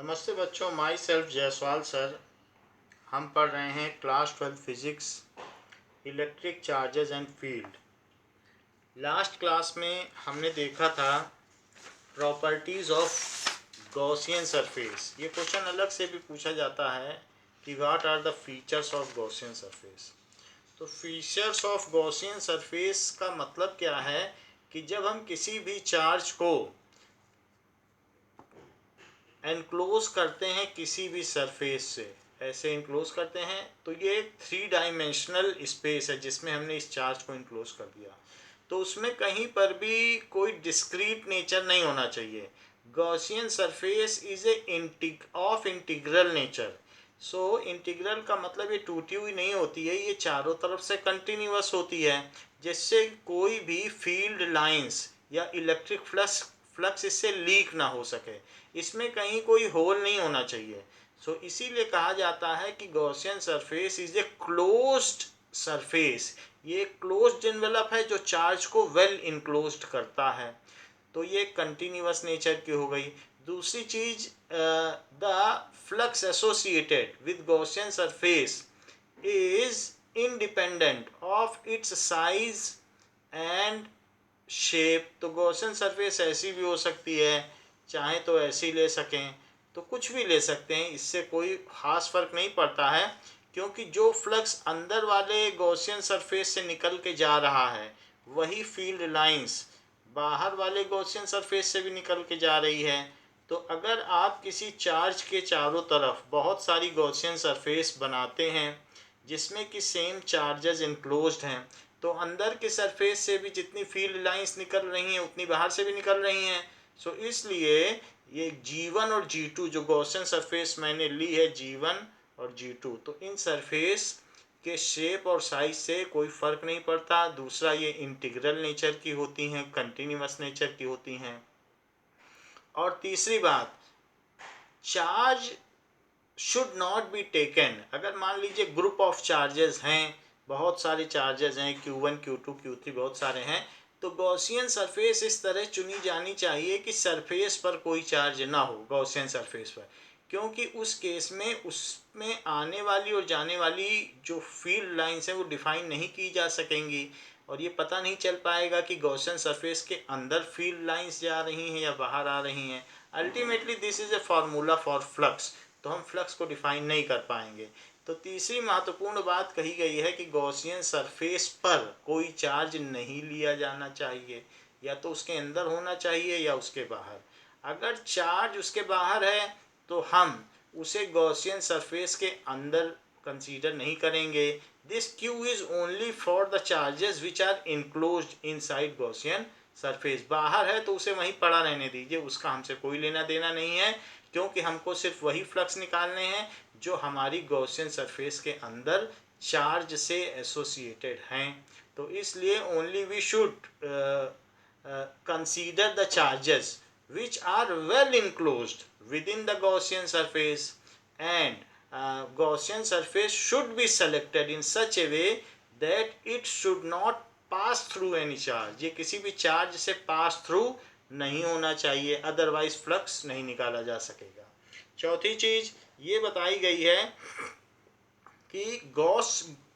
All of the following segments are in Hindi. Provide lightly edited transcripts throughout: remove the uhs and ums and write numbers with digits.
नमस्ते बच्चों, माई सेल्फ जायसवाल सर। हम पढ़ रहे हैं class 12 physics, electric charges and field. Last class में हमने देखा था प्रॉपर्टीज़ ऑफ गॉसियन सरफेस। ये क्वेश्चन अलग से भी पूछा जाता है कि what are the features of Gaussian surface. तो फीचर्स ऑफ गॉसियन सरफेस का मतलब क्या है कि जब हम किसी भी चार्ज को एनक्लोज करते हैं किसी भी सरफेस से, ऐसे इनक्लोज करते हैं, तो ये एक 3 डायमेंशनल स्पेस है जिसमें हमने इस चार्ज को इनक्लोज कर दिया। तो उसमें कहीं पर भी कोई डिस्क्रीट नेचर नहीं होना चाहिए। Gaussian surface is a of integral nature. So integral का मतलब ये टूटी हुई नहीं होती है, ये चारों तरफ से कंटिन्यूअस होती है, जिससे कोई भी फील्ड लाइंस या इलेक्ट्रिक फ्लक्स इससे लीक ना हो सके। इसमें कहीं कोई होल नहीं होना चाहिए। सो इसीलिए कहा जाता है कि Gaussian surface is a closed surface. ये क्लोज्ड एनवेलप है जो चार्ज को वेल इनक्लोज्ड करता है। तो ये कंटिन्यूअस नेचर की हो गई। दूसरी चीज, the flux associated with Gaussian surface is independent of its size and shape. तो गॉसियन सरफेस ऐसी भी हो सकती है, चाहे तो ऐसी ले सकें, तो कुछ भी ले सकते हैं, इससे कोई खास फर्क नहीं पड़ता है, क्योंकि जो फ्लक्स अंदर वाले गॉसियन सरफेस से निकल के जा रहा है वही फील्ड लाइंस बाहर वाले गॉसियन सरफेस से भी निकल के जा रही है। तो अगर आप किसी चार्ज के चारों तरफ बहुत सारी गॉसियन सरफेस बनाते हैं जिसमें कि सेम चार्जेस इनक्लोज्ड हैं, तो अंदर के सरफेस से भी जितनी फील्ड लाइंस निकल रही हैं उतनी बाहर से भी निकल रही हैं। सो इसलिए ये G1 और G2 जो गॉसियन सरफेस मैंने ली है, G1 और G2, तो इन सरफेस के शेप और साइज से कोई फ़र्क नहीं पड़ता। दूसरा, ये इंटीग्रल नेचर की होती हैं, कंटिन्यूअस नेचर की होती हैं। और तीसरी बात, charge should not be taken. अगर मान लीजिए ग्रुप ऑफ चार्जेस हैं, बहुत सारे चार्जेस हैं, Q1 Q2 Q3 बहुत सारे हैं, तो गॉसियन सरफेस इस तरह चुनी जानी चाहिए कि सरफेस पर कोई चार्ज ना हो गॉसियन सरफेस पर, क्योंकि उस केस में उसमें आने वाली और जाने वाली जो फील्ड लाइंस हैं वो डिफाइन नहीं की जा सकेंगी, और ये पता नहीं चल पाएगा कि गॉसियन सरफेस के अंदर फील्ड लाइंस जा रही हैं या बाहर आ रही हैं। Ultimately this is a formula for flux, तो हम फ्लक्स को डिफाइन नहीं कर पाएंगे। तो तीसरी महत्वपूर्ण बात कही गई है कि गॉसियन सरफेस पर कोई चार्ज नहीं लिया जाना चाहिए, या तो उसके अंदर होना चाहिए या उसके बाहर। अगर चार्ज उसके बाहर है तो हम उसे गॉसियन सरफेस के अंदर कंसीडर नहीं करेंगे। This Q is only for the charges which are enclosed inside Gaussian surface. बाहर है तो उसे वहीं पड़ा रहने दीजिए, उसका हमसे कोई लेना देना नहीं है, क्योंकि हमको सिर्फ वही फ्लक्स निकालने हैं जो हमारी गॉसियन सरफेस के अंदर चार्ज से एसोसिएटेड हैं। तो इसलिए only we should consider the charges which are well enclosed within the Gaussian surface, and Gaussian surface should be selected in such a way that it should not pass through any charge। ये किसी भी चार्ज से पास थ्रू नहीं होना चाहिए, अदरवाइज फ्लक्स नहीं निकाला जा सकेगा। चौथी चीज ये बताई गई है कि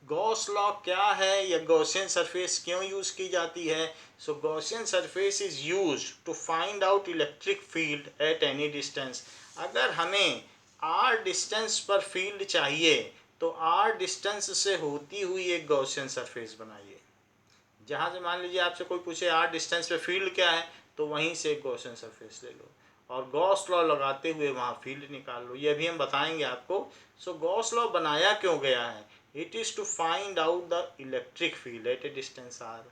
गॉस लॉ क्या है या गॉसियन सरफेस क्यों यूज की जाती है। So Gaussian surface is use to find out electric field at any distance. अगर हमें r डिस्टेंस पर फील्ड चाहिए तो r डिस्टेंस से होती हुई एक गॉसियन सरफेस बनाइए। जहाँ से मान लीजिए आपसे कोई पूछे r डिस्टेंस पे फील्ड क्या है, तो वहीं से एक गॉसियन सरफेस ले लो और गॉस लॉ लगाते हुए वहाँ फील्ड निकाल लो। ये भी हम बताएंगे आपको। सो गॉस लॉ बनाया क्यों गया है? It is to find out the electric field at a distance r.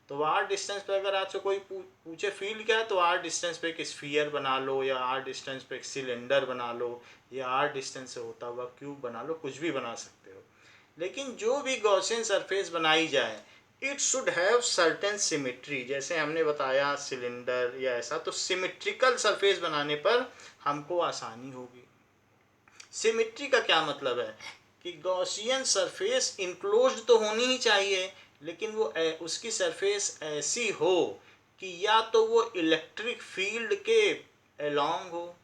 तो आर डिस्टेंस पे अगर आपसे कोई पूछे फील्ड क्या है, तो आर डिस्टेंस पे एक स्फीयर बना लो, या आर डिस्टेंस पे एक सिलेंडर बना लो, या आर डिस्टेंस से होता हुआ क्यूब बना लो, कुछ भी बना सकते हो। लेकिन जो भी गॉसियन सरफेस बनाई जाए, it should have certain symmetry. जैसे हमने बताया सिलेंडर या ऐसा, तो सिमेट्रिकल सरफेस बनाने पर हमको आसानी होगी। सिमेट्री का क्या मतलब है कि गॉसियन सरफेस इनक्लोज्ड तो होनी ही चाहिए, लेकिन वो उसकी सरफेस ऐसी हो कि या तो वो इलेक्ट्रिक फील्ड के अलोंग हो,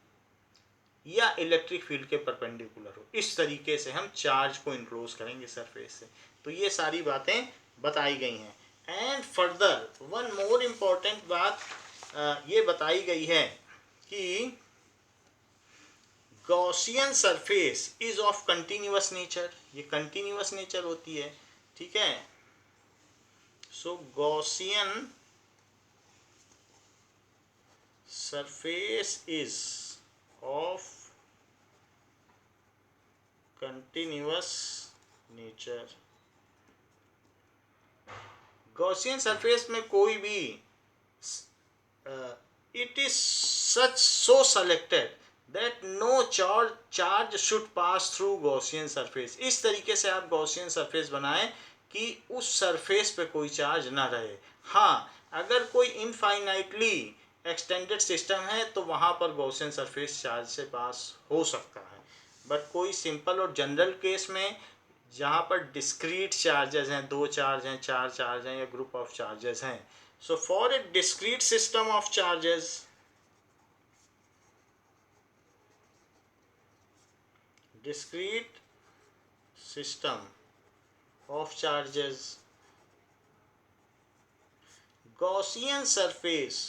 या इलेक्ट्रिक फील्ड के परपेंडिकुलर हो। इस तरीके से हम चार्ज को इनक्लोज करेंगे सरफेस से। तो ये सारी बातें बताई गई हैं। And further one more important बात ये बताई गई है कि Gaussian surface is of continuous nature. ये कंटिन्यूअस नेचर होती है, ठीक है। So Gaussian surface is of continuous nature. Gaussian surface में कोई भी it is such so selected that no charge should pass through Gaussian surface। इस तरीके से आप Gaussian surface बनाएं कि उस सरफेस पे कोई चार्ज ना रहे। हाँ, अगर कोई इनफाइनाइटली एक्सटेंडेड सिस्टम है तो वहाँ पर Gaussian सरफेस चार्ज से पास हो सकता है, बट कोई सिंपल और जनरल केस में जहाँ पर डिस्क्रीट चार्जेस हैं, 2 चार्ज हैं, 4 चार्ज हैं या ग्रुप ऑफ चार्जेस हैं, so for a discrete system of charges, discrete system of charges, Gaussian surface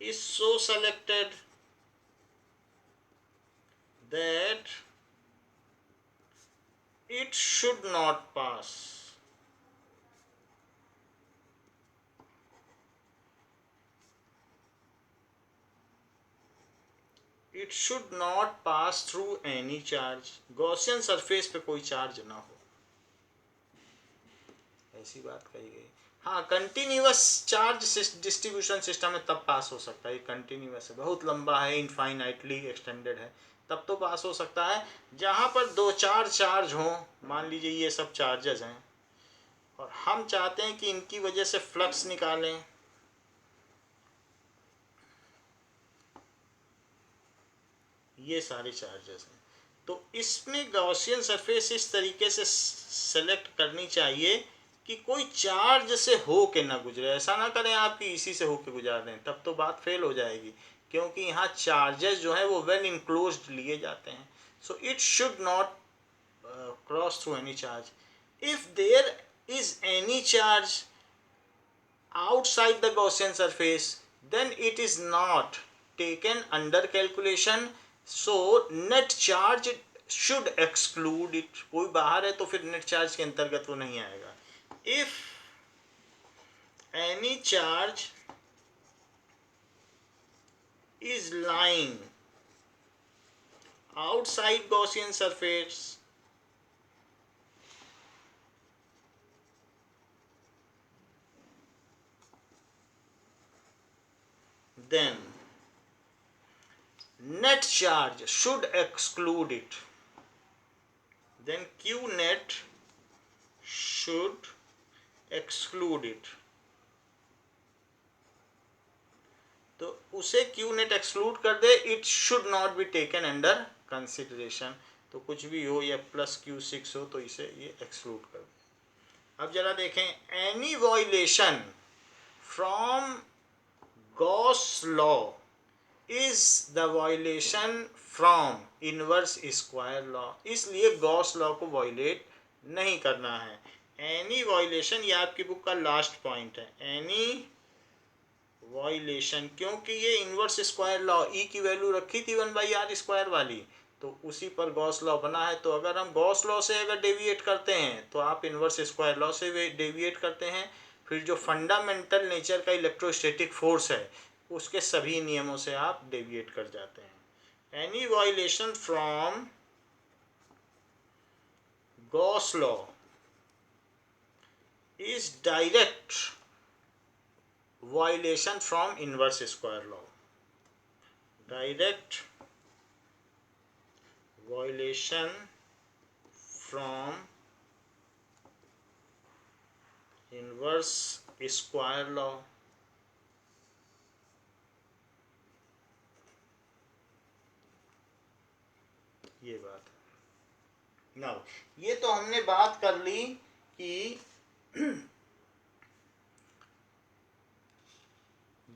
is so selected that it should not pass it should not pass through any charge। Gaussian surface पे कोई चार्ज ना हो, ऐसी बात कही गई। हाँ, कंटिन्यूअस चार्ज डिस्ट्रीब्यूशन सिस्टम में तब पास हो सकता है। कंटिन्यूअस है, बहुत लंबा है, इनफाइनाइटली एक्सटेंडेड है, तब तो पास हो सकता है। जहाँ पर 2-4 चार्ज हों, मान लीजिए ये सब चार्जेस हैं और हम चाहते हैं कि इनकी वजह से फ्लक्स निकालें, ये सारे चार्जेस हैं, तो इसमें गॉसियन सरफेस इस तरीके से सेलेक्ट करनी चाहिए कि कोई चार्ज से हो के ना गुजरे। ऐसा ना करें आप कि इसी से होके गुजार दें, तब तो बात फेल हो जाएगी, क्योंकि यहाँ चार्जेस जो है वो वेल इनक्लोज्ड लिए जाते हैं। So it should not cross through any charge. If there is any charge outside the Gaussian surface, then it is not taken under calculation, so net charge should exclude it। कोई बाहर है तो फिर नेट चार्ज के अंतर्गत वो नहीं आएगा। if any charge is lying outside Gaussian surface, then net charge should exclude it। then Q net should exclude it। तो उसे Q net एक्सक्लूड कर दे, it should not be taken under consideration. तो कुछ भी हो या +Q6 हो तो इसे ये एक्सक्लूड कर दे। अब जरा देखें, any violation from Gauss law is the violation from inverse square law. इसलिए गॉस लॉ को वायलेट नहीं करना है। एनी वायलेशन, ये आपकी बुक का लास्ट पॉइंट है, एनी वायलेशन, क्योंकि ये इनवर्स स्क्वायर लॉ ई की वैल्यू रखी थी 1/r² वाली, तो उसी पर गॉस लॉ बना है। तो अगर हम गॉस लॉ से अगर डेविएट करते हैं तो आप इनवर्स स्क्वायर लॉ से डेविएट करते हैं, फिर जो फंडामेंटल नेचर का इलेक्ट्रोस्टैटिक फोर्स है उसके सभी नियमों से आप डेविएट कर जाते हैं। Any violation from Gauss law is direct violation from inverse square law। direct violation from inverse square law। ये बात है। नाउ ये तो हमने बात कर ली कि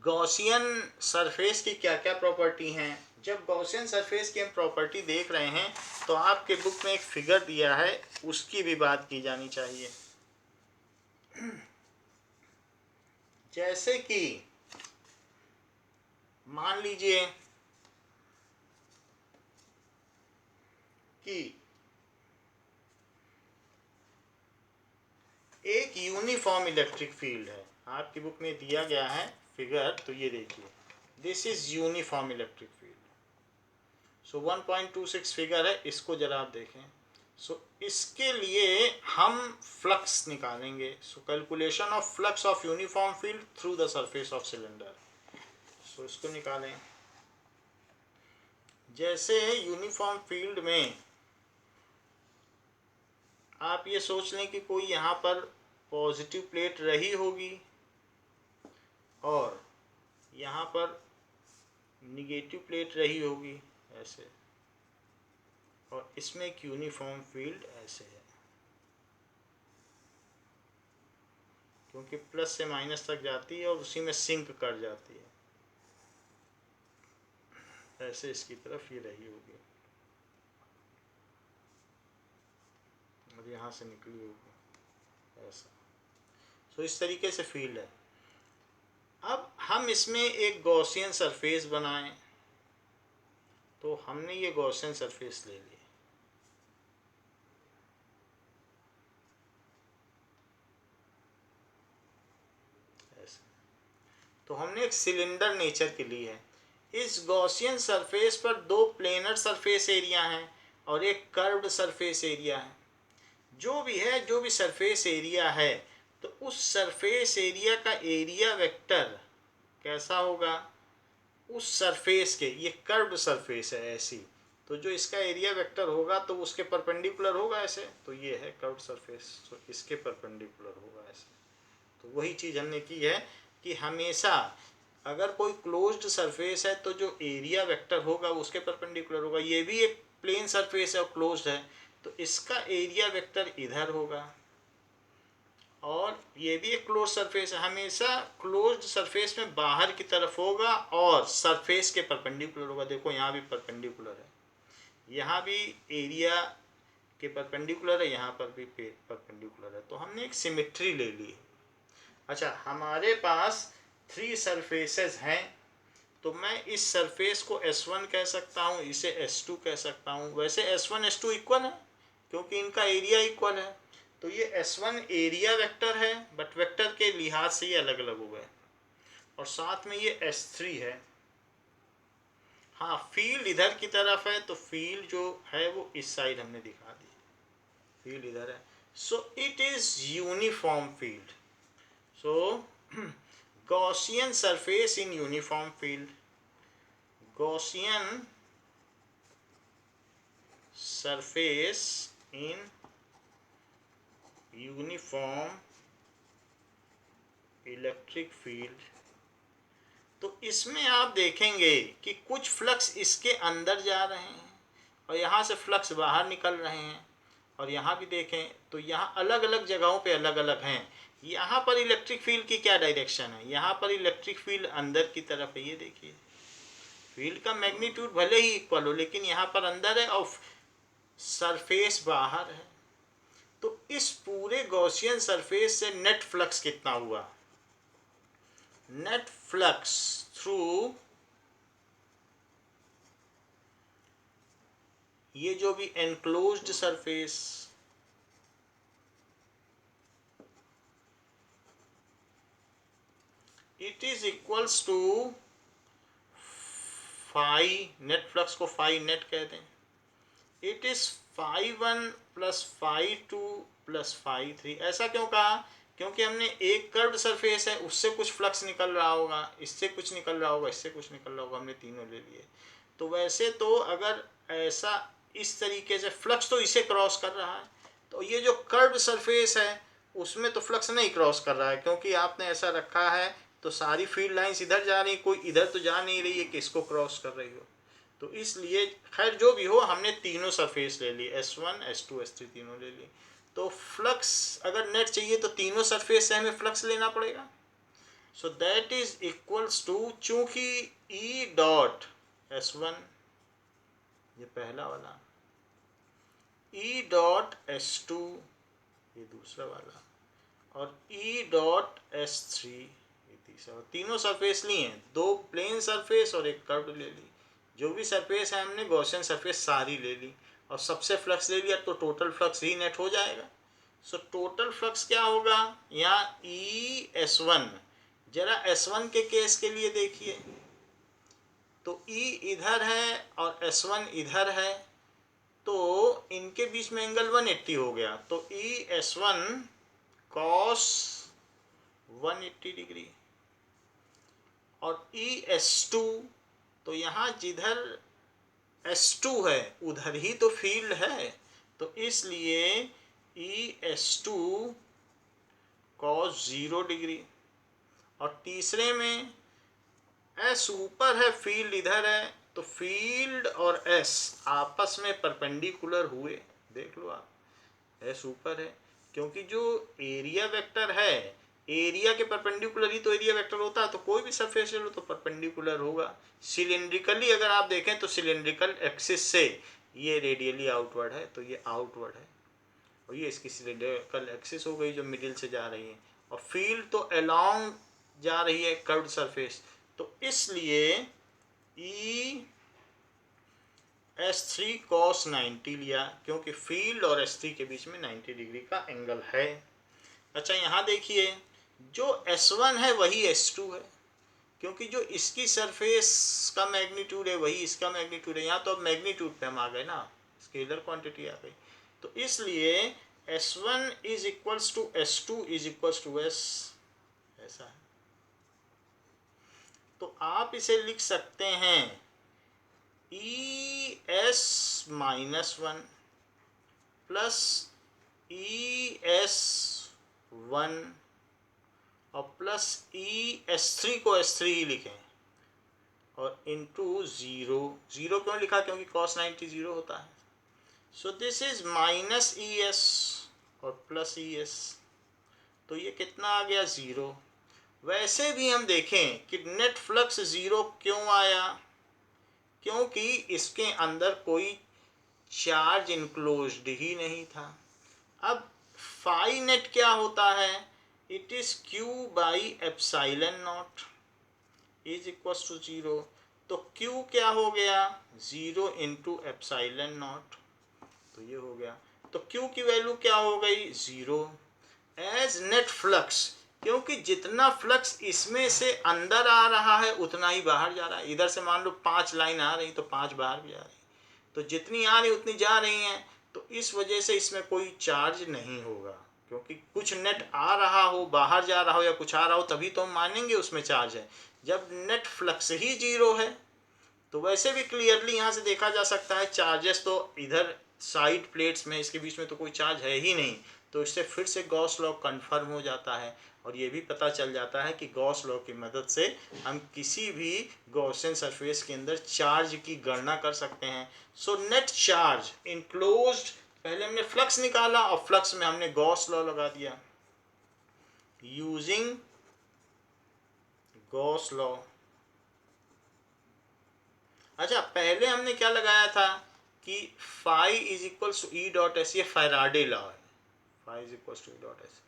गॉसियन सरफेस की क्या क्या प्रॉपर्टी हैं। जब गॉसियन सरफेस की हम प्रॉपर्टी देख रहे हैं तो आपके बुक में एक फिगर दिया है, उसकी भी बात की जानी चाहिए। जैसे कि मान लीजिए कि एक यूनिफॉर्म इलेक्ट्रिक फील्ड है, आपकी बुक में दिया गया है फिगर, तो ये देखिए, this is uniform electric field. So 1.26 figure है, इसको जरा आप देखें। सो इसके लिए हम फ्लक्स निकालेंगे। So calculation of flux of uniform field through the surface of cylinder. So इसको निकालें। जैसे यूनिफॉर्म फील्ड में आप ये सोच लें कि कोई यहाँ पर पॉजिटिव प्लेट रही होगी और यहाँ पर निगेटिव प्लेट रही होगी ऐसे, और इसमें एक यूनिफॉर्म फील्ड ऐसे है, क्योंकि प्लस से माइनस तक जाती है और उसी में सिंक कर जाती है, ऐसे इसकी तरफ ये रही होगी और यहाँ से निकली होगी ऐसा। सो इस तरीके से फील्ड है। अब हम इसमें एक गॉसियन सरफेस बनाएं, तो हमने ये गॉसियन सरफेस ले ली ऐसे, तो हमने एक सिलेंडर नेचर के लिए है। इस गॉसियन सरफेस पर दो प्लेनर सरफेस एरिया हैं और एक कर्व्ड सरफेस एरिया है। जो भी है, जो भी सरफेस एरिया है, तो उस सरफेस एरिया का एरिया वेक्टर कैसा होगा, उस सरफेस के, ये कर्व्ड सरफेस है ऐसी, तो जो इसका एरिया वेक्टर होगा तो उसके परपेंडिकुलर होगा ऐसे, तो ये है कर्व्ड सरफेस, तो इसके परपेंडिकुलर होगा ऐसे। तो वही चीज़ हमने की है कि हमेशा अगर कोई क्लोज्ड सरफेस है तो जो एरिया वेक्टर होगा उसके परपेंडिकुलर होगा। ये भी एक प्लेन सरफेस है और क्लोज्ड है, तो इसका एरिया वेक्टर इधर होगा, और ये भी एक क्लोज सरफेस है, हमेशा क्लोज्ड सरफेस में बाहर की तरफ होगा और सरफेस के परपेंडिकुलर होगा। देखो यहाँ भी परपेंडिकुलर है, यहाँ भी एरिया के परपेंडिकुलर है, यहाँ पर भी परपेंडिकुलर है, तो हमने एक सिमेट्री ले ली। अच्छा, हमारे पास 3 सरफेसेस हैं, तो मैं इस सरफेस को S1 कह सकता हूँ, इसे S2 कह सकता हूँ। वैसे S1 S2 इक्वल है क्योंकि इनका एरिया इक्वल है, तो ये S1 एरिया वेक्टर है, बट वेक्टर के लिहाज से ये अलग अलग हो गए, और साथ में ये S3 है। हाँ, फील्ड इधर की तरफ है, तो फील्ड जो है वो इस साइड हमने दिखा दी, फील्ड इधर है। So it is uniform field. So Gaussian surface in uniform field. Gaussian surface in uniform electric field. तो इसमें आप देखेंगे कि कुछ फ्लक्स इसके अंदर जा रहे हैं और यहाँ से फ्लक्स बाहर निकल रहे हैं, और यहाँ भी देखें तो यहाँ अलग अलग जगहों पे अलग अलग हैं। यहाँ पर इलेक्ट्रिक फील्ड की क्या डायरेक्शन है, यहाँ पर इलेक्ट्रिक फील्ड अंदर की तरफ है, ये देखिए, फील्ड का मैग्नीट्यूड भले ही इक्वल हो लेकिन यहाँ पर अंदर है और सरफेस बाहर है। तो इस पूरे गॉसियन सरफेस से नेट फ्लक्स कितना हुआ, नेट फ्लक्स थ्रू ये जो भी enclosed surface, it is equals to phi, net flux को फाई नेट कहते हैं, इट इज φ1 प्लस φ2 प्लस φ3। ऐसा क्यों कहा, क्योंकि हमने एक कर्व्ड सरफेस है, उससे कुछ फ्लक्स निकल रहा होगा, इससे कुछ निकल रहा होगा, इससे कुछ निकल रहा होगा, हमने तीनों ले लिए। तो वैसे तो अगर ऐसा इस तरीके से फ्लक्स तो इसे क्रॉस कर रहा है, तो ये जो कर्व्ड सरफेस है उसमें तो फ्लक्स नहीं क्रॉस कर रहा है, क्योंकि आपने ऐसा रखा है तो सारी फील्ड लाइंस इधर जा रही, कोई इधर तो जा नहीं रही है कि इसको क्रॉस कर रही हो। तो इसलिए खैर जो भी हो, हमने तीनों सरफेस ले ली, S1 S2 S3 तीनों ले ली। तो फ्लक्स अगर नेट चाहिए तो तीनों सरफेस से हमें फ्लक्स लेना पड़ेगा। So that is equals to, चूंकि ई डॉट S1 ये पहला वाला, ई डॉट S2 ये दूसरा वाला, और ई डॉट S3 ये तीसरा, तीनों सरफेस ली हैं, दो प्लेन सरफेस और एक कर्व ले ली। जो भी सरफेस है हमने गॉसियन सरफेस सारी ले ली और सबसे फ्लक्स ले लिया, तो टोटल फ्लक्स ही नेट हो जाएगा। सो टोटल फ्लक्स क्या होगा, यहाँ ई S1, जरा S1 के केस के लिए देखिए, तो ई इधर है और S1 इधर है, तो इनके बीच में एंगल 180 हो गया, तो ई S1 cos 180 डिग्री, और ई S2, तो यहाँ जिधर S2 है उधर ही तो फील्ड है, तो इसलिए ई S2 cos 0 डिग्री, और तीसरे में S ऊपर है फील्ड इधर है, तो फील्ड और S आपस में परपेंडिकुलर हुए, देख लो आप, S ऊपर है, क्योंकि जो एरिया वेक्टर है, एरिया के परपेंडिकुलर ही तो एरिया वेक्टर होता है, तो कोई भी सरफेस ले लो तो परपेंडिकुलर होगा। सिलिंड्रिकली अगर आप देखें तो सिलिंड्रिकल एक्सिस से ये रेडियली आउटवर्ड है, तो ये आउटवर्ड है, और ये इसकी सिलिंड्रिकल एक्सिस हो गई जो मिडिल से जा रही है, और फील्ड तो अलोंग जा रही है कर्व्ड सरफेस, तो इसलिए ई S3 cos 90 लिया, क्योंकि फील्ड और S3 के बीच में 90 डिग्री का एंगल है। अच्छा यहाँ देखिए, जो S1 है वही S2 है, क्योंकि जो इसकी सरफेस का मैग्नीट्यूड है वही इसका मैग्नीट्यूड है। यहाँ तो अब मैग्नीट्यूड पे हम आ गए ना, स्केलर क्वांटिटी आ गई, तो इसलिए S1 is equals to S2 is equals to S, ऐसा है। तो आप इसे लिख सकते हैं ES -1 प्लस ES1 और प्लस ES3 को S3 ही लिखें, और इंटू 0, 0 क्यों लिखा, क्योंकि cos 90 0 होता है। So this is minus ES और प्लस ES, तो ये कितना आ गया 0। वैसे भी हम देखें कि नेट फ्लक्स 0 क्यों आया, क्योंकि इसके अंदर कोई चार्ज इनक्लोज्ड ही नहीं था। अब फाई नेट क्या होता है, it is Q by epsilon naught is equal to 0, तो Q क्या हो गया 0 इंटू एप्साइलन नॉट, तो ये हो गया, तो Q की वैल्यू क्या हो गई 0 एज नेट फ्लक्स, क्योंकि जितना फ्लक्स इसमें से अंदर आ रहा है उतना ही बाहर जा रहा है। इधर से मान लो 5 लाइन आ रही तो 5 बाहर भी आ रही, तो जितनी आ रही उतनी जा रही हैं, तो इस वजह से इसमें कोई चार्ज नहीं होगा, क्योंकि कुछ नेट आ रहा हो, बाहर जा रहा हो या कुछ आ रहा हो, तभी तो हम मानेंगे उसमें चार्ज है। जब नेट फ्लक्स ही 0 है, तो वैसे भी क्लियरली यहाँ से देखा जा सकता है चार्जेस तो इधर साइड प्लेट्स में, इसके बीच में तो कोई चार्ज है ही नहीं, तो इससे फिर से गॉस लॉ कन्फर्म हो जाता है, और ये भी पता चल जाता है कि गॉस लॉ की मदद से हम किसी भी गॉसियन सरफेस के अंदर चार्ज की गणना कर सकते हैं। सो नेट चार्ज इनक्लोज्ड, पहले हमने फ्लक्स निकाला और फ्लक्स में हमने गॉस लॉ लगा दिया यूजिंग गॉस लॉ। अच्छा, पहले हमने क्या लगाया था कि phi is equal to E dot S, ये फैराडे लॉ है, phi is equal to E dot S,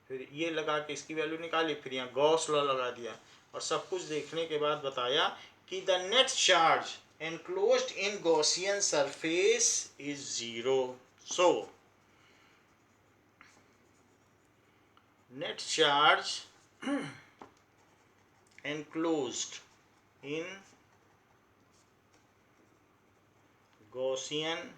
फिर ये लगा के इसकी वैल्यू निकाली, फिर यहाँ गॉस लॉ लगा दिया, और सब कुछ देखने के बाद बताया कि the net charge enclosed in Gaussian surface is 0. So net charge enclosed in Gaussian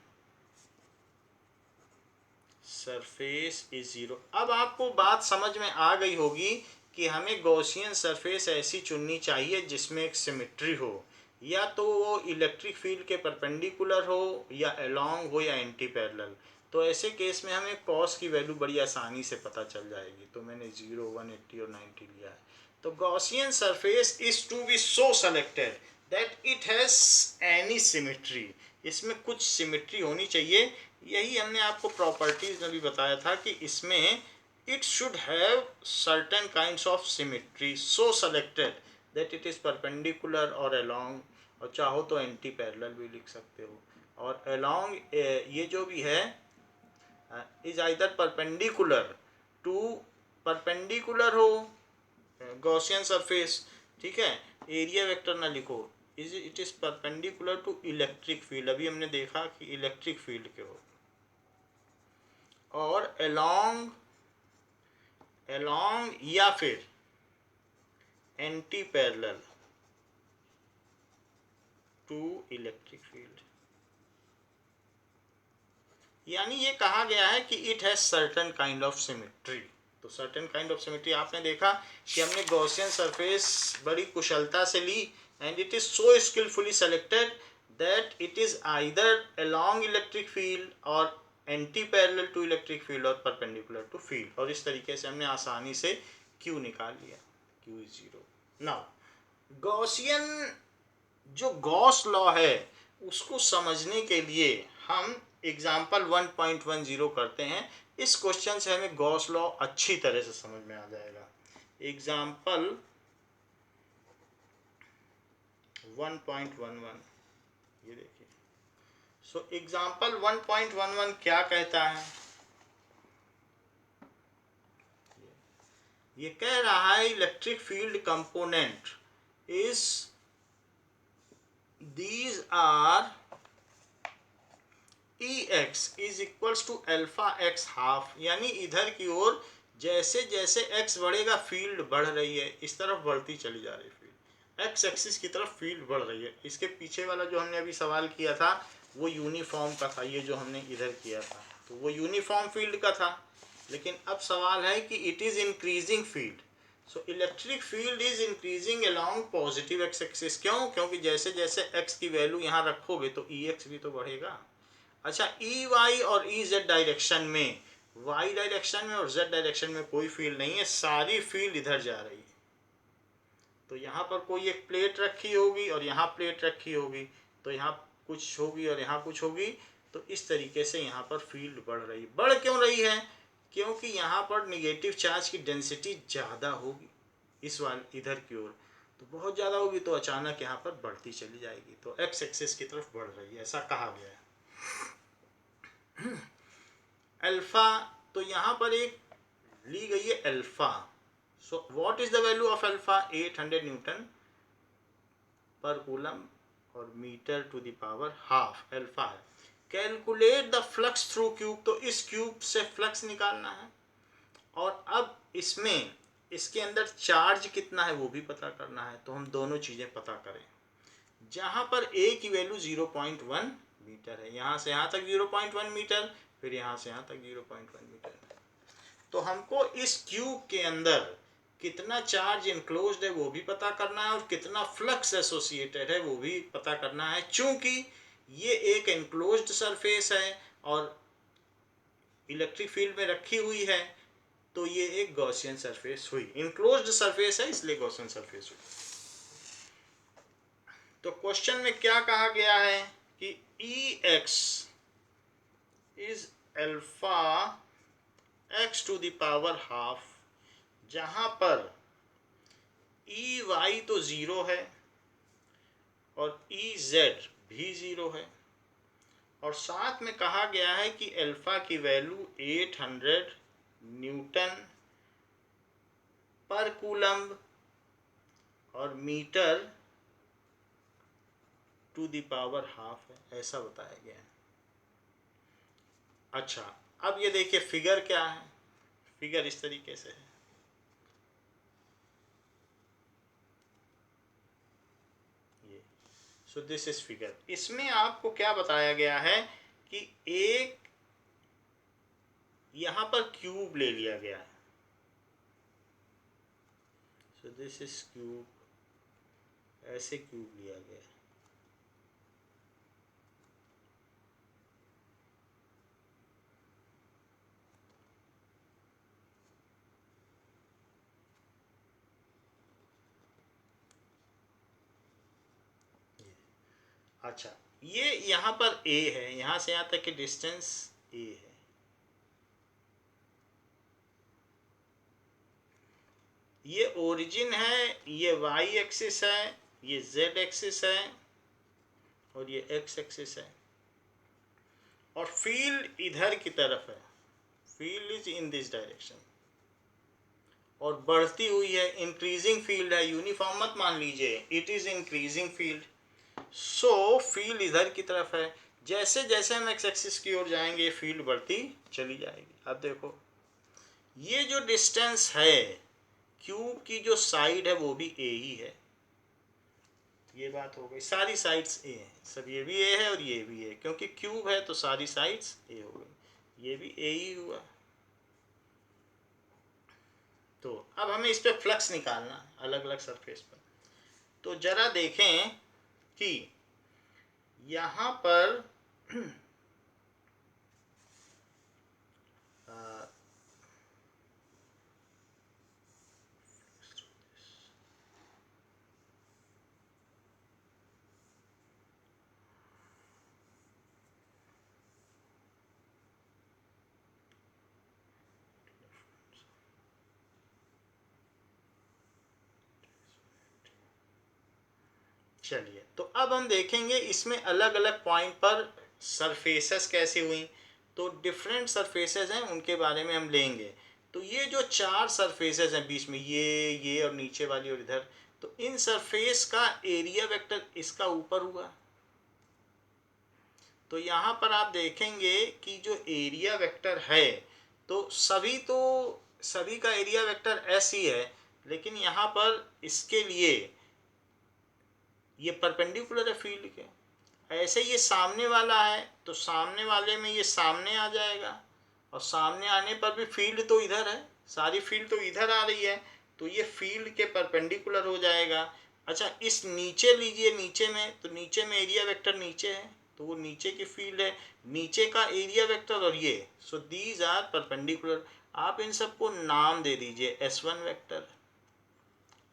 surface is 0। अब आपको बात समझ में आ गई होगी कि हमें गॉसियन सरफेस ऐसी चुननी चाहिए जिसमें एक सिमेट्री हो, या तो वो इलेक्ट्रिक फील्ड के परपेंडिकुलर हो, या अलोंग हो, या एंटी पैरेलल। तो ऐसे केस में हमें कॉस की वैल्यू बड़ी आसानी से पता चल जाएगी, तो मैंने 0, 180 और 90 लिया है। तो Gaussian surface is to be so selected that it has any symmetry, इसमें कुछ सिमेट्री होनी चाहिए। यही हमने आपको प्रॉपर्टीज में भी बताया था कि इसमें it should have certain kinds of symmetry so selected that it is perpendicular or along, और चाहो तो एंटी पैरेलल भी लिख सकते हो, और along ये जो भी है is either perpendicular to, perpendicular हो गॉसियन सरफेस, ठीक है, एरिया वेक्टर ना लिखो, is it is perpendicular to electric field, अभी हमने देखा कि इलेक्ट्रिक फील्ड के हो, और along या फिर anti parallel to electric field. यानी ये कहा गया है कि it has certain kind of symmetry. तो सर्टेन काइंड ऑफ सिमेट्री आपने देखा कि हमने गॉसियन सरफेस बड़ी कुशलता से ली, and it is so skillfully selected that it is either along electric field और anti parallel to electric field और परपेंडिकुलर टू फील्ड, और इस तरीके से हमने आसानी से क्यू निकाल लिया, Q is zero. Now Gaussian जो गॉस लॉ है उसको समझने के लिए हम एग्जाम्पल 1.10 करते हैं। इस क्वेश्चन से हमें गॉस लॉ अच्छी तरह से समझ में आ जाएगा। एग्जाम्पल 1.11, ये देखिए। सो एग्जाम्पल 1.11 क्या कहता है? ये कह रहा है electric field component is, these are Ex is equals to alpha x half, यानी इधर की ओर जैसे जैसे x बढ़ेगा फील्ड बढ़ रही है, इस तरफ बढ़ती चली जा रही है फील्ड, x एक्सिस की तरफ फील्ड बढ़ रही है। इसके पीछे वाला जो हमने अभी सवाल किया था वो यूनिफॉर्म का था, ये जो हमने इधर किया था तो वो यूनिफॉर्म फील्ड का था, लेकिन अब सवाल है कि it is increasing field. So electric field is increasing along positive x axis. क्यों? क्योंकि जैसे जैसे x की वैल्यू यहाँ रखोगे तो Ex भी तो बढ़ेगा। अच्छा, ई वाई और ई जेड डायरेक्शन में, वाई डायरेक्शन में और जेड डायरेक्शन में कोई फील्ड नहीं है, सारी फील्ड इधर जा रही है। तो यहाँ पर कोई एक प्लेट रखी होगी और यहाँ प्लेट रखी होगी, तो यहाँ कुछ होगी और यहाँ कुछ होगी, तो इस तरीके से यहाँ पर फील्ड बढ़ रही है। बढ़ क्यों रही है? क्योंकि यहाँ पर निगेटिव चार्ज की डेंसिटी ज़्यादा होगी इस वाले इधर की ओर, तो बहुत ज़्यादा होगी तो अचानक यहाँ पर बढ़ती चली जाएगी, तो एक्स एक्सिस की तरफ बढ़ रही है, ऐसा कहा गया है। अल्फा, तो यहाँ पर एक ली गई है alpha. So what is the value of alpha? 800 newton पर कूलम और metre to the power half alpha है। Calculate the flux through cube, तो इस क्यूब से फ्लक्स निकालना है, और अब इसमें इसके अंदर चार्ज कितना है वो भी पता करना है। तो हम दोनों चीज़ें पता करें। जहाँ पर ए की वैल्यू 0.1 मीटर है, यहाँ से यहाँ तक 0.1 मीटर, फिर यहाँ से यहाँ तक 0.1 मीटर, तो हमको इस क्यूब के अंदर कितना चार्ज इनक्लोज्ड है वो भी पता करना है, और कितना फ्लक्स एसोसिएटेड है वो भी पता करना है। चूंकि ये एक इनक्लोज्ड सरफेस है और इलेक्ट्रिक फील्ड में रखी हुई है, तो ये एक गॉसियन सरफेस हुई, इनक्लोज्ड सरफेस है इसलिए गॉसियन सरफेस हुई। तो क्वेश्चन में क्या कहा गया है कि Ex is alpha x to the power half, जहां पर Ey तो ज़ीरो है और Ez भी ज़ीरो है, और साथ में कहा गया है कि अल्फा की वैल्यू 800 न्यूटन पर कूलम्ब और metre to the power half है, ऐसा बताया गया है। अच्छा, अब ये देखिए फिगर क्या है। फिगर इस तरीके से है, ये। सो दिस इज फिगर। इसमें आपको क्या बताया गया है कि एक यहाँ पर क्यूब ले लिया गया है। सो दिस इज क्यूब, ऐसे क्यूब लिया गया है। अच्छा, ये यहाँ पर A है, यहाँ से यहाँ तक की डिस्टेंस A है। ये ओरिजिन है, ये वाई एक्सिस है, ये जेड एक्सिस है और ये एक्स एक्सिस है, और फील्ड इधर की तरफ है, field is in this direction और बढ़ती हुई है, इंक्रीजिंग फील्ड है, यूनिफॉर्म मत मान लीजिए, it is increasing field. So field इधर की तरफ है, जैसे जैसे हम एक्स एक्सिस की ओर जाएंगे फील्ड बढ़ती चली जाएगी। अब देखो ये जो डिस्टेंस है, क्यूब की जो साइड है वो भी ए ही है, ये बात हो गई, सारी साइड्स ए हैं, सब ये भी ए है और ये भी ए, क्योंकि क्यूब है तो सारी साइड्स ए हो गई, ये भी ए ही हुआ। तो अब हमें इस पर फ्लक्स निकालना है अलग अलग सरफेस पर। तो जरा देखें कि यहाँ पर चलिए, तो अब हम देखेंगे इसमें अलग अलग पॉइंट पर सरफेसेस कैसे हुई। तो डिफरेंट सरफेसेस हैं, उनके बारे में हम लेंगे। तो ये जो चार सरफेसेस हैं बीच में, ये और नीचे वाली और इधर, तो इन सरफेस का एरिया वेक्टर इसका ऊपर हुआ। तो यहाँ पर आप देखेंगे कि जो एरिया वेक्टर है, तो सभी का एरिया वेक्टर एस ही है, लेकिन यहाँ पर इसके लिए ये परपेंडिकुलर है फील्ड के। ऐसे ये सामने वाला है तो सामने वाले में ये सामने आ जाएगा, और सामने आने पर भी फील्ड तो इधर है, सारी फील्ड तो इधर आ रही है, तो ये फील्ड के परपेंडिकुलर हो जाएगा। अच्छा, इस नीचे लीजिए, नीचे में, तो नीचे में एरिया वेक्टर नीचे है, तो वो नीचे की फील्ड है, नीचे का एरिया वेक्टर और ये, सो दीज आर परपेंडिकुलर। आप इन सबको नाम दे दीजिए, S1 वेक्टर,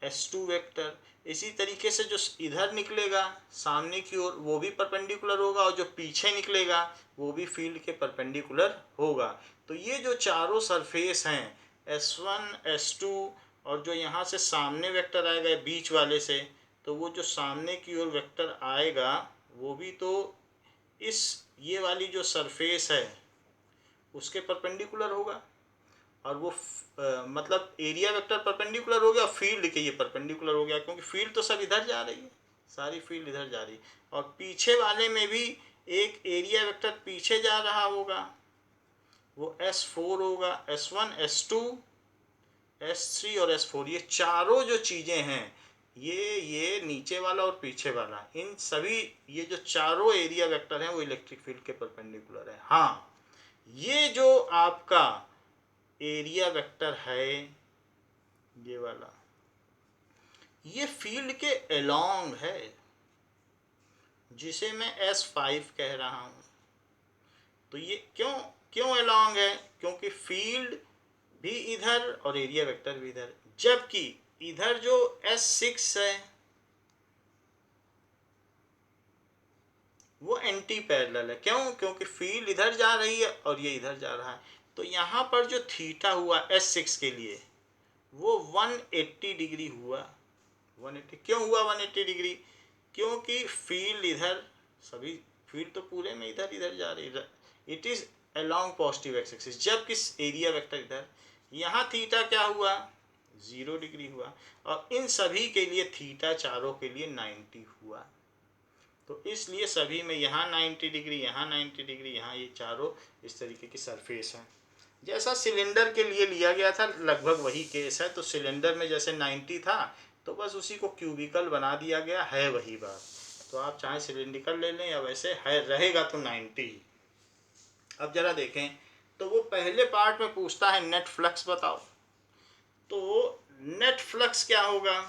S2 वेक्टर। इसी तरीके से जो इधर निकलेगा सामने की ओर वो भी परपेंडिकुलर होगा, और जो पीछे निकलेगा वो भी फील्ड के परपेंडिकुलर होगा। तो ये जो चारों सरफेस हैं, S1 S2 और जो यहाँ से सामने वेक्टर आएगा बीच वाले से, तो वो जो सामने की ओर वेक्टर आएगा वो भी तो इस ये वाली जो सरफेस है उसके परपेंडिकुलर होगा। और वो मतलब एरिया वेक्टर परपेंडिकुलर हो गया, फील्ड के ये परपेंडिकुलर हो गया, क्योंकि फील्ड तो सब इधर जा रही है, सारी फील्ड इधर जा रही है। और पीछे वाले में भी एक एरिया वेक्टर पीछे जा रहा होगा, वो S4 होगा, S1 S2 S3 और S4। ये चारों जो चीज़ें हैं, ये नीचे वाला और पीछे वाला, इन सभी ये जो चारों एरिया वेक्टर हैं वो इलेक्ट्रिक फील्ड के परपेंडिकुलर है। हाँ, ये जो आपका एरिया वेक्टर है ये वाला, ये फील्ड के अलोंग है, जिसे मैं S5 कह रहा हूँ। तो ये क्यों क्यों अलोंग है? क्योंकि फील्ड भी इधर और एरिया वेक्टर भी इधर, जबकि इधर जो S6 है वो एंटी पैरेलल है। क्यों? क्योंकि फील्ड इधर जा रही है और ये इधर जा रहा है। तो यहाँ पर जो थीटा हुआ S6 के लिए वो 180 डिग्री हुआ। 180 क्यों हुआ 180 डिग्री? क्योंकि फील्ड इधर, सभी फील्ड तो पूरे में इधर इधर जा रही है, it is along positive x axis, जबकि एरिया वेक्टर इधर। यहाँ थीटा क्या हुआ? 0 डिग्री हुआ। और इन सभी के लिए थीटा चारों के लिए 90 हुआ। तो इसलिए सभी में यहाँ 90 डिग्री, यहाँ 90 डिग्री, यहाँ ये चारों इस तरीके की सरफेस हैं। जैसा सिलेंडर के लिए लिया गया था लगभग वही केस है। तो सिलेंडर में जैसे 90 था तो बस उसी को क्यूबिकल बना दिया गया है, वही बात। तो आप चाहे सिलेंड्रिकल ले लें या वैसे है, रहेगा तो 90। अब जरा देखें, तो वो पहले पार्ट में पूछता है नेट फ्लक्स बताओ। तो नेट फ्लक्स क्या होगा?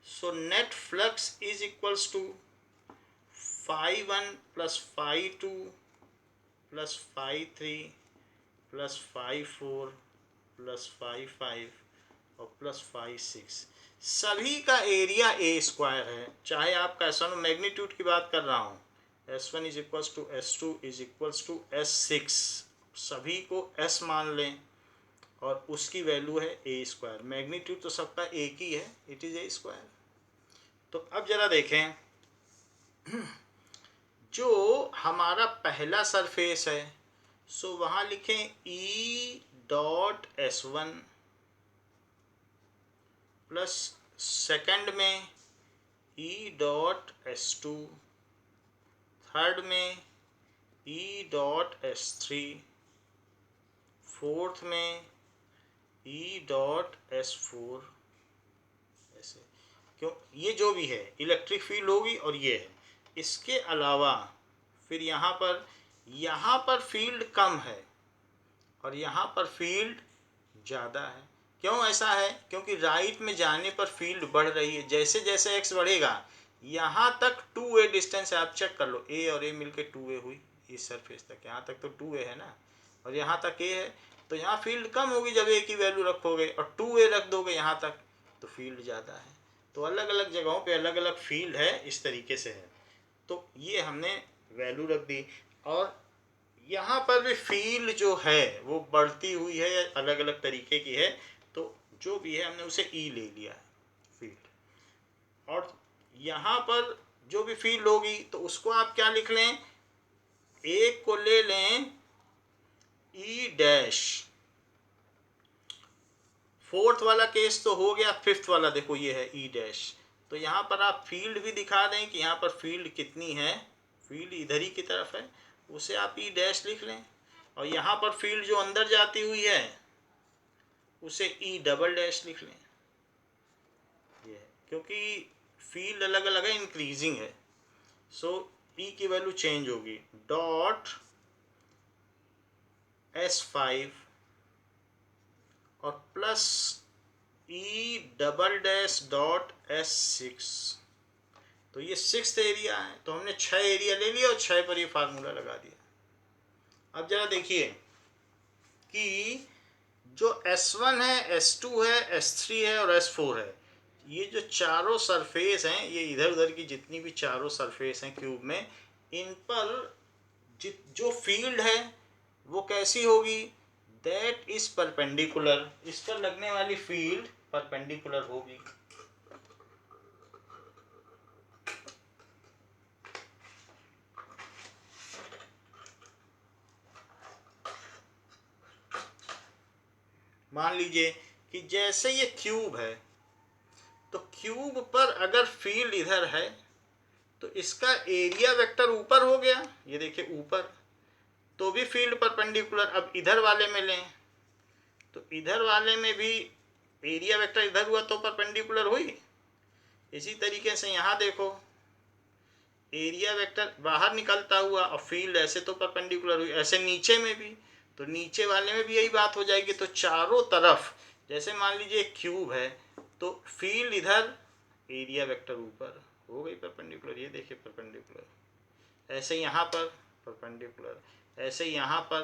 So net flux is equals to phi1 plus phi2 plus phi3 plus phi4 plus phi5 और प्लस phi6। सभी का एरिया ए स्क्वायर है। चाहे आप कैसा मैग्नीट्यूड की बात कर रहा हूँ, S1 is equals to S2 is equals to S6, सभी को S मान लें। और उसकी वैल्यू है ए स्क्वायर। मैग्नीट्यूड तो सबका एक ही है, इट इज़ ए स्क्वायर। तो अब जरा देखें, जो हमारा पहला सरफेस है, सो वहाँ लिखें E dot S1 plus second में ई डॉट S2, थर्ड में ई डॉट S3, फोर्थ में ई डॉट S4। ऐसे क्यों, ये जो भी है इलेक्ट्रिक फील्ड होगी और ये है। इसके अलावा फिर यहाँ पर फील्ड कम है और यहाँ पर फील्ड ज़्यादा है। क्यों ऐसा है? क्योंकि राइट में जाने पर फील्ड बढ़ रही है। जैसे जैसे एक्स बढ़ेगा, यहाँ तक 2a डिस्टेंस है, आप चेक कर लो, a और a मिलके 2a हुई इस सरफेस तक। यहाँ तक तो 2a है ना, और यहाँ तक a है, तो यहाँ फील्ड कम होगी जब a की वैल्यू रखोगे, और 2a रख दोगे यहाँ तक तो फील्ड ज़्यादा है। तो अलग अलग जगहों पे अलग अलग फील्ड है, इस तरीके से है। तो ये हमने वैल्यू रख दी, और यहाँ पर भी फील्ड जो है वो बढ़ती हुई है या अलग अलग तरीके की है। तो जो भी है हमने उसे ई ले लिया है फील्ड। और यहाँ पर जो भी फील्ड होगी तो उसको आप क्या लिख लें, एक को ले लें ई डैश। फोर्थ वाला केस तो हो गया, फिफ्थ वाला देखो ये है ई डैश। तो यहाँ पर आप फील्ड भी दिखा दें कि यहाँ पर फील्ड कितनी है, फील्ड इधर ही की तरफ है, उसे आप ई डैश लिख लें। और यहाँ पर फील्ड जो अंदर जाती हुई है उसे ई डबल डैश लिख लें। ये है, क्योंकि फील्ड अलग अलग है, इंक्रीजिंग है, सो ई की वैल्यू चेंज होगी। डॉट S5 और प्लस ई डबल डैश डॉट S6। तो ये 6th एरिया है, तो हमने 6 एरिया ले लिया और 6 पर ये फार्मूला लगा दिया। अब जरा देखिए कि जो S1 है, S2 है, S3 है और S4 है, ये जो चारों सरफेस हैं, ये इधर उधर की जितनी भी चारों सरफेस हैं क्यूब में, इन पर जो फील्ड है वो कैसी होगी, दैट इज परपेंडिकुलर। इस पर लगने वाली फील्ड परपेंडिकुलर होगी। मान लीजिए कि जैसे ये क्यूब है, तो क्यूब पर अगर फील्ड इधर है तो इसका एरिया वेक्टर ऊपर हो गया, ये देखिए ऊपर, तो भी फील्ड परपेंडिकुलर। अब इधर वाले में लें तो इधर वाले में भी एरिया वेक्टर इधर हुआ तो परपेंडिकुलर हुई। इसी तरीके से यहाँ देखो, एरिया वेक्टर बाहर निकलता हुआ और फील्ड ऐसे तो परपेंडिकुलर हुई। ऐसे नीचे में भी, तो नीचे वाले में भी यही बात हो जाएगी। तो चारों तरफ, जैसे मान लीजिए एक क्यूब है तो फील्ड इधर, एरिया वेक्टर ऊपर, हो गई परपेंडिकुलर। ये देखिए परपेंडिकुलर। ऐसे यहाँ पर परपेंडिकुलर, ऐसे यहाँ पर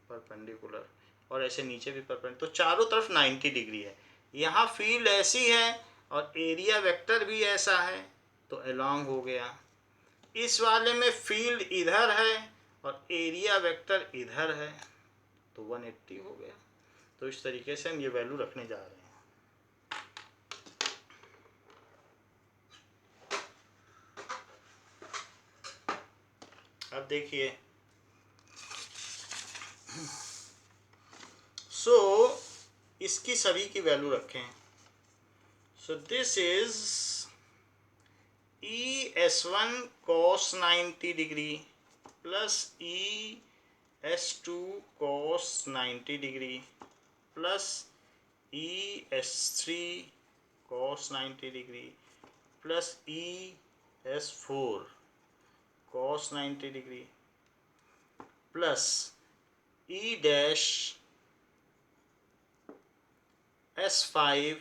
परपेंडिकुलर, और ऐसे नीचे भी परपेंडिकुलर। तो चारों तरफ 90 डिग्री है। यहाँ फील्ड ऐसी है और एरिया वेक्टर भी ऐसा है, तो अलोंग हो गया। इस वाले में फील्ड इधर है और एरिया वेक्टर इधर है, तो 180 हो गया। तो इस तरीके से हम ये वैल्यू रखने जा रहे हैं। अब देखिए, सो इसकी सभी की वैल्यू रखें। सो this is ES1 cos 90 degree plus ES2 cos 90 degree plus ES3 cos 90 degree plus ES4 cos 90 degree plus E dash S5।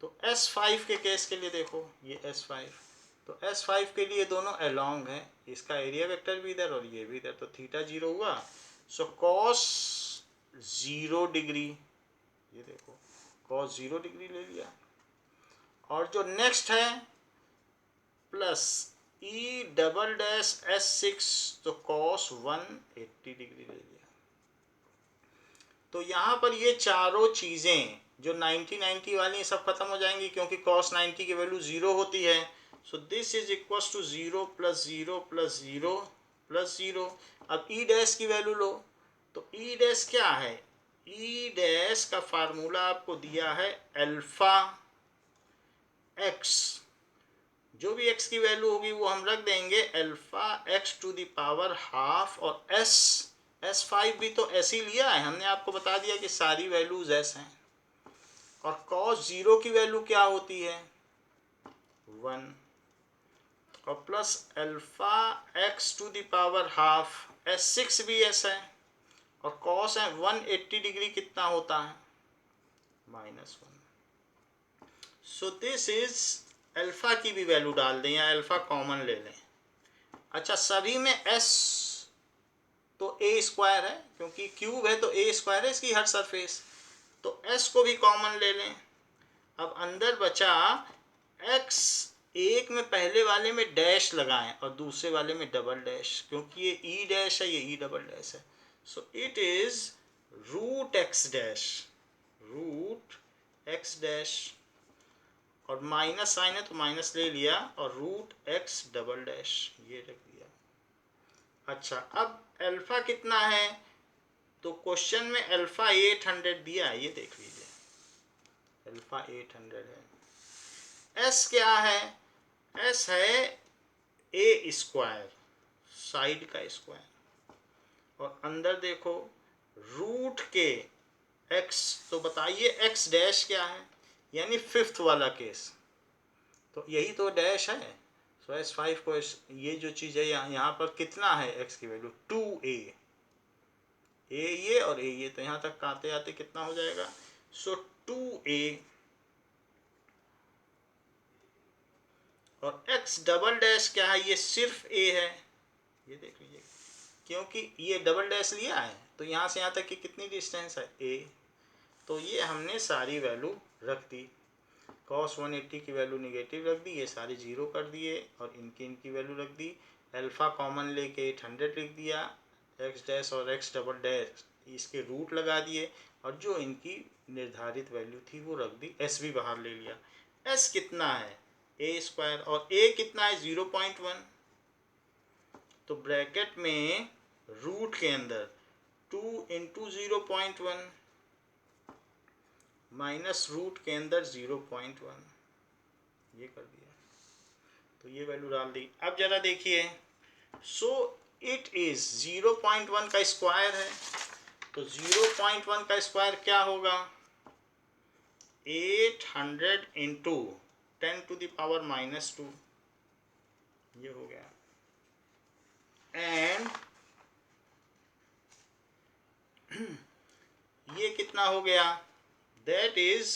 तो S5 के केस के लिए देखो, ये S5, तो S5 के लिए दोनों अलोंग है, इसका एरिया वेक्टर भी इधर और ये भी इधर, तो थीटा 0 हुआ। सो cos 0 डिग्री, ये देखो cos 0 डिग्री ले लिया। और जो नेक्स्ट है plus E double dash S6, तो cos 180 डिग्री ले लिया। तो यहाँ पर ये चारों चीज़ें जो 90 वाली सब खत्म हो जाएंगी क्योंकि cos 90 की वैल्यू 0 होती है। So this is equal to 0 plus 0 plus 0 plus 0। अब ई डैश की वैल्यू लो, तो ई डैश क्या है? ई डैश का फार्मूला आपको दिया है अल्फा एक्स। जो भी x की वैल्यू होगी वो हम रख देंगे alpha x to the power half, और S5 भी तो ऐसे ही लिया है हमने, आपको बता दिया कि सारी वैल्यूज s हैं। और cos 0 की वैल्यू क्या होती है? 1, और plus alpha x to the power half, S6 भी s है, और cos है 180 डिग्री कितना होता है? -1। सो दिस इज अल्फा की भी वैल्यू डाल दें या अल्फा कॉमन ले लें। अच्छा, सभी में s तो a स्क्वायर है क्योंकि क्यूब है, तो a स्क्वायर है इसकी हर सरफेस, तो s को भी कॉमन ले लें। अब अंदर बचा x, एक में पहले वाले में डैश लगाएं और दूसरे वाले में डबल डैश, क्योंकि ये ई डैश है, ये ई डबल डैश है। So it is root x dash, root x dash, और माइनस साइन है तो माइनस ले लिया, और रूट एक्स डबल डैश ये रख दिया। अच्छा, अब अल्फा कितना है? तो क्वेश्चन में अल्फा 800 दिया है, ये देख लीजिए, अल्फा 800 है। एस क्या है? एस है ए स्क्वायर, साइड का स्क्वायर, और अंदर देखो रूट के एक्स, तो बताइए एक्स डैश क्या है? यानी फिफ्थ वाला केस, तो यही तो डैश है। सो S5 को ये जो चीज़ है यहाँ पर कितना है x की वैल्यू? 2a, a ये और a ये, तो यहाँ तक आते आते कितना हो जाएगा? सो 2a, और x डबल डैश क्या है? ये सिर्फ a है, ये देख लीजिए, क्योंकि ये डबल डैश लिया है तो यहाँ से यहाँ तक की कितनी डिस्टेंस है? a, तो ये हमने सारी वैल्यू रख दी। cos 180 की वैल्यू निगेटिव रख दी, ये सारे जीरो कर दिए, और इनकी वैल्यू रख दी। अल्फा कॉमन लेके 800 लिख दिया, एक्स डैश और एक्स डबल डैश इसके रूट लगा दिए, और जो इनकी निर्धारित वैल्यू थी वो रख दी, एस भी बाहर ले लिया। एस कितना है? ए स्क्वायर, और ए कितना है? 0.1। तो ब्रैकेट में रूट के अंदर 2 इंटू 0.1 माइनस रूट के अंदर 0.1, ये कर दिया, तो ये वैल्यू डाल दी। अब जरा देखिए, सो इट इज 0.1 का स्क्वायर है, तो 0.1 का स्क्वायर क्या होगा? 800 इंटू 10 टू द पावर -2, ये हो गया। एंड ये कितना हो गया? That is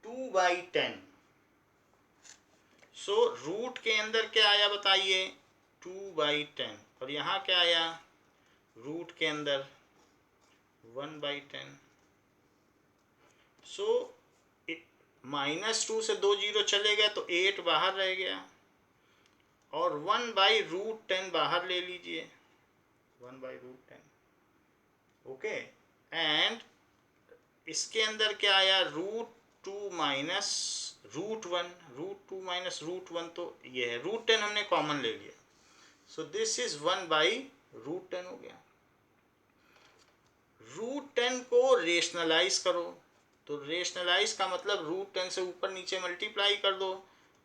2/10। सो रूट के अंदर क्या आया बताइए? 2/10, और यहाँ क्या आया? रूट के अंदर 1/10। सो -2 से 2 जीरो चले गए तो 8 बाहर रह गया, और 1/√10 बाहर ले लीजिए, 1/√10। ओके, एंड इसके अंदर क्या आया? √2 माइनस √1, √2 माइनस √1, तो ये है √10 हमने कॉमन ले लिया, सो दिस इज 1/√10 हो गया। √10 को रेशनलाइज करो, तो रेशनलाइज का मतलब √10 से ऊपर नीचे मल्टीप्लाई कर दो,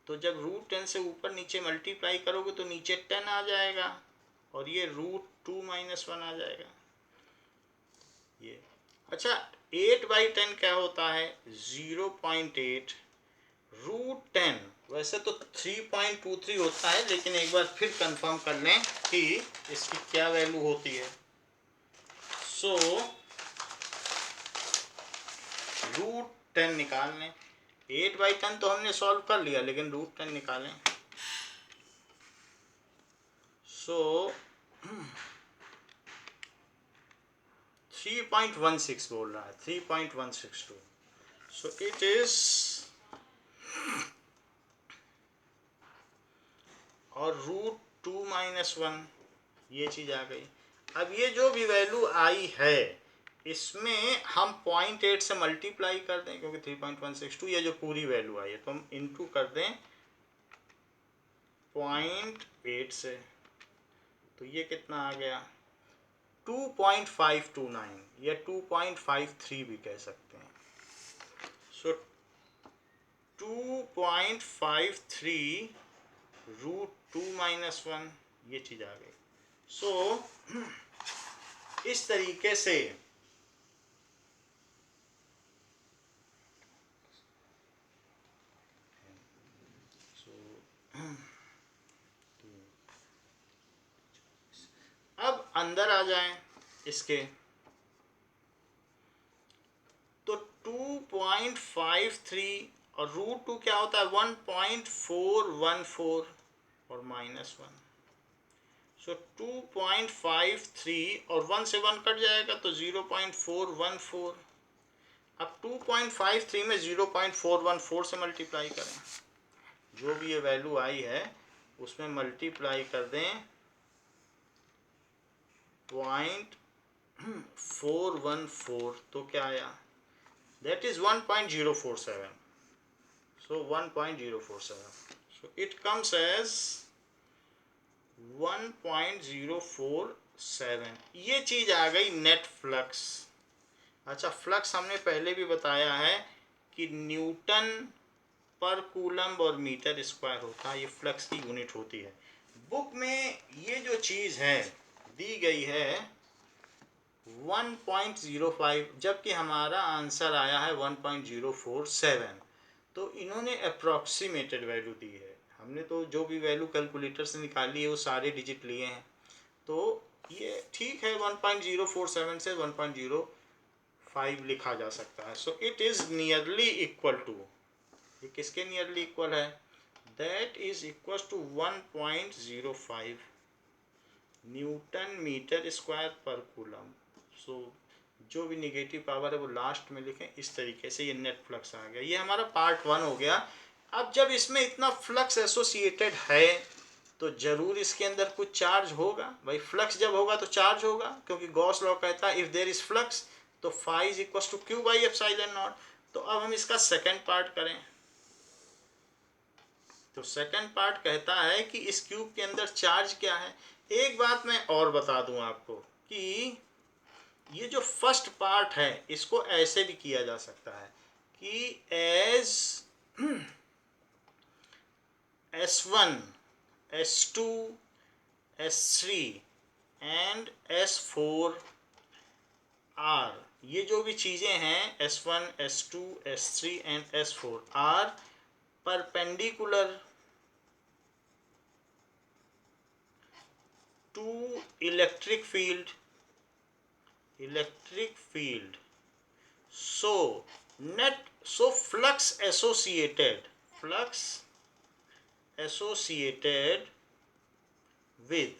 तो जब √10 से ऊपर नीचे मल्टीप्लाई करोगे तो नीचे 10 आ जाएगा, और ये √2 माइनस 1 आ जाएगा, ये। अच्छा, 8/10 क्या होता है? 0.8 √10, वैसे तो 3.23 होता है, लेकिन एक बार फिर कंफर्म कर लें कि इसकी क्या वैल्यू होती है। सो √10 निकाल लें, 8/10 तो हमने सॉल्व कर लिया, लेकिन √10 निकालें। सो 3.16 बोल रहा है, 3.162। सो इट इज, और √2 माइनस 1 ये चीज़ आ गई। अब ये जो भी वैल्यू आई है इसमें हम 0.8 से मल्टीप्लाई कर दें, क्योंकि 3.162 ये जो पूरी वैल्यू आई है तो हम इनटू कर दें 0.8 से, तो ये कितना आ गया 2.529 या 2.53 भी कह सकते हैं। सो 2.53 √2 - 1 ये चीज़ आ गई। सो इस तरीके से अब अंदर आ जाएं इसके, तो 2.53 और √2 क्या होता है 1.414 और -1। सो 2.53 और 1 से 1 कट जाएगा तो 0.414। अब 2.53 में 0.414 से मल्टीप्लाई करें, जो भी ये वैल्यू आई है उसमें मल्टीप्लाई कर दें 0.414, तो क्या आया that is 1.047. So 1.047. So it comes as 1.047। ये चीज़ आ गई नेट फ्लक्स। अच्छा, फ्लक्स हमने पहले भी बताया है कि न्यूटन पर कूलम्ब और मीटर स्क्वायर होता है, ये फ्लक्स की यूनिट होती है। बुक में ये जो चीज़ है दी गई है 1.05, जबकि हमारा आंसर आया है 1.047। तो इन्होंने अप्रॉक्सीमेटेड वैल्यू दी है, हमने तो जो भी वैल्यू कैलकुलेटर से निकाली है वो सारे डिजिट लिए हैं, तो ये ठीक है 1.047 से 1.05 लिखा जा सकता है। So it is nearly equal to, ये किसके नियरली इक्वल है, that is equal to 1.05 newton metre square पर कूलम। सो जो भी निगेटिव पावर है वो लास्ट में लिखें। इस तरीके से ये नेट फ्लक्स आ गया। ये हमारा पार्ट 1 हो गया। अब जब इसमें इतना फ्लक्स एसोसिएटेड है तो जरूर इसके अंदर कुछ चार्ज होगा। भाई फ्लक्स जब होगा तो चार्ज होगा, क्योंकि गॉस लॉ कहता है इफ देयर इज फ्लक्स तो phi is equal to Q by epsilon naught. तो अब हम इसका सेकंड पार्ट करें, तो सेकंड पार्ट कहता है कि इस क्यूब के अंदर चार्ज क्या है। एक बात मैं और बता दूं आपको कि ये जो फर्स्ट पार्ट है इसको ऐसे भी किया जा सकता है कि as S1, S2, S3 and S4 are, ये जो भी चीज़ें हैं S1, S2, S3 and S4 are perpendicular to electric field, so flux associated with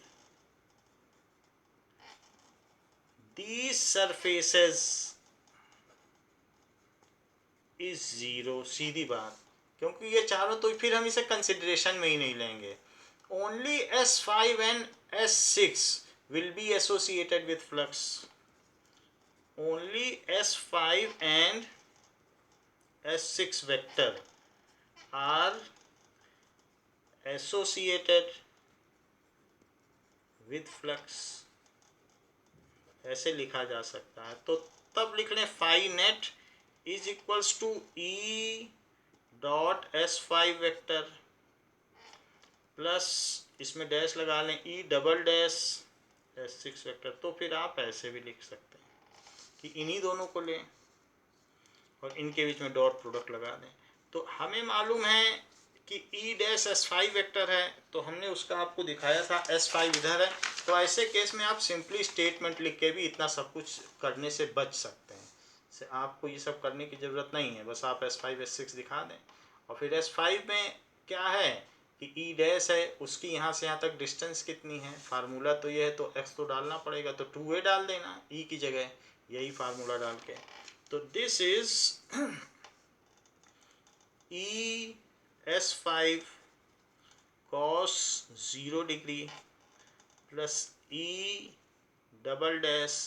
these surfaces is zero। सीधी बात, क्योंकि ये चारों तो फिर हम इसे कंसिडरेशन में ही नहीं लेंगे। only S5 and S6 will be associated with flux, only S5 and S6 vector are associated with flux। ऐसे लिखा जा सकता है। तो तब लिख लें phi net is equals to E dot S5 vector plus इसमें डैश लगा लें E double dash S6 vector. तो फिर आप ऐसे भी लिख सकते हैं कि इन्हीं दोनों को लें और इनके बीच में डॉट प्रोडक्ट लगा दें। तो हमें मालूम है कि E डैश S5 वेक्टर है, तो हमने उसका आपको दिखाया था S5 इधर है। तो ऐसे केस में आप सिंपली स्टेटमेंट लिख के भी इतना सब कुछ करने से बच सकते हैं। से आपको ये सब करने की ज़रूरत नहीं है, बस आप S5 S6 दिखा दें। और फिर S5 में क्या है कि E डैश है, उसकी यहाँ से यहाँ तक डिस्टेंस कितनी है, फार्मूला तो ये है, तो x तो डालना पड़ेगा, तो 2a डाल देना E की जगह, यही फार्मूला डाल के। तो this is E S5 cos 0 degree plus E double dash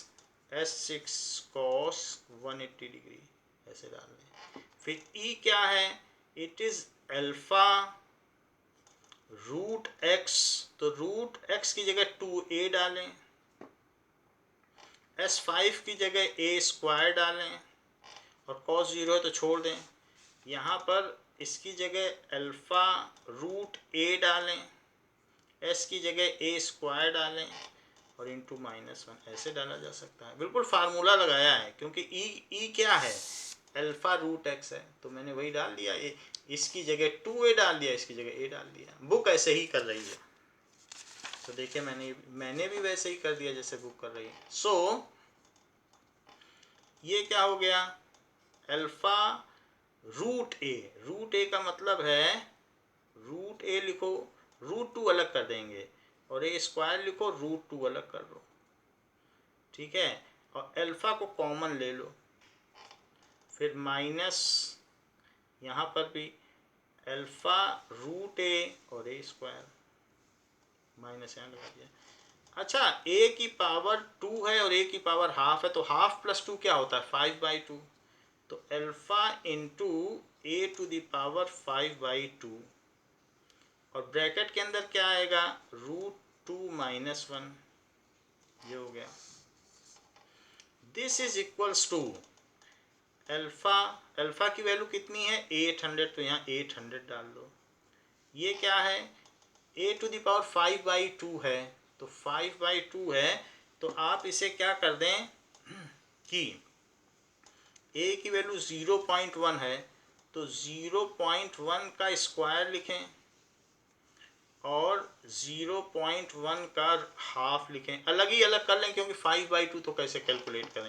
S6 cos 180 degree ऐसे डाल दें। फिर E क्या है, it is alpha root x, तो रूट एक्स की जगह 2a डालें, S5 की जगह a स्क्वायर डालें और cos 0 है तो छोड़ दें। यहाँ पर इसकी जगह अल्फा रूट a डालें, s की जगह a स्क्वायर डालें और इंटू -1 ऐसे डाला जा सकता है। बिल्कुल फार्मूला लगाया है क्योंकि ई क्या है, अल्फा रूट एक्स है, तो मैंने वही डाल दिया। इसकी जगह 2a डाल दिया, इसकी जगह a डाल दिया। बुक ऐसे ही कर रही है, तो देखिए मैंने भी वैसे ही कर दिया जैसे बुक कर रही है। सो ये क्या हो गया, अल्फा रूट ए का मतलब है रूट ए लिखो, रूट 2 अलग कर देंगे और a स्क्वायर लिखो, रूट 2 अलग कर लो, ठीक है। और अल्फा को कॉमन ले लो, फिर माइनस यहाँ पर भी अल्फा रूट ए और a स्क्वायर, माइनस यहाँ लगा दिया। अच्छा, a की पावर 2 है और a की पावर हाफ है, तो हाफ प्लस 2 क्या होता है, 5/2। तो alpha into a to the power 5/2 और ब्रैकेट के अंदर क्या आएगा, रूट 2 -1, ये हो गया। This is equals to alpha की वैल्यू कितनी है 800, तो यहाँ 800 डाल दो। ये क्या है, a टू द पावर 5/2 है, तो 5/2 है, तो आप इसे क्या कर दें कि a की वैल्यू 0.1 है, तो 0.1 का स्क्वायर लिखें और 0.1 का हाफ लिखें। अलग ही अलग कर लें क्योंकि 5/2 तो कैसे कैलकुलेट करेंगे।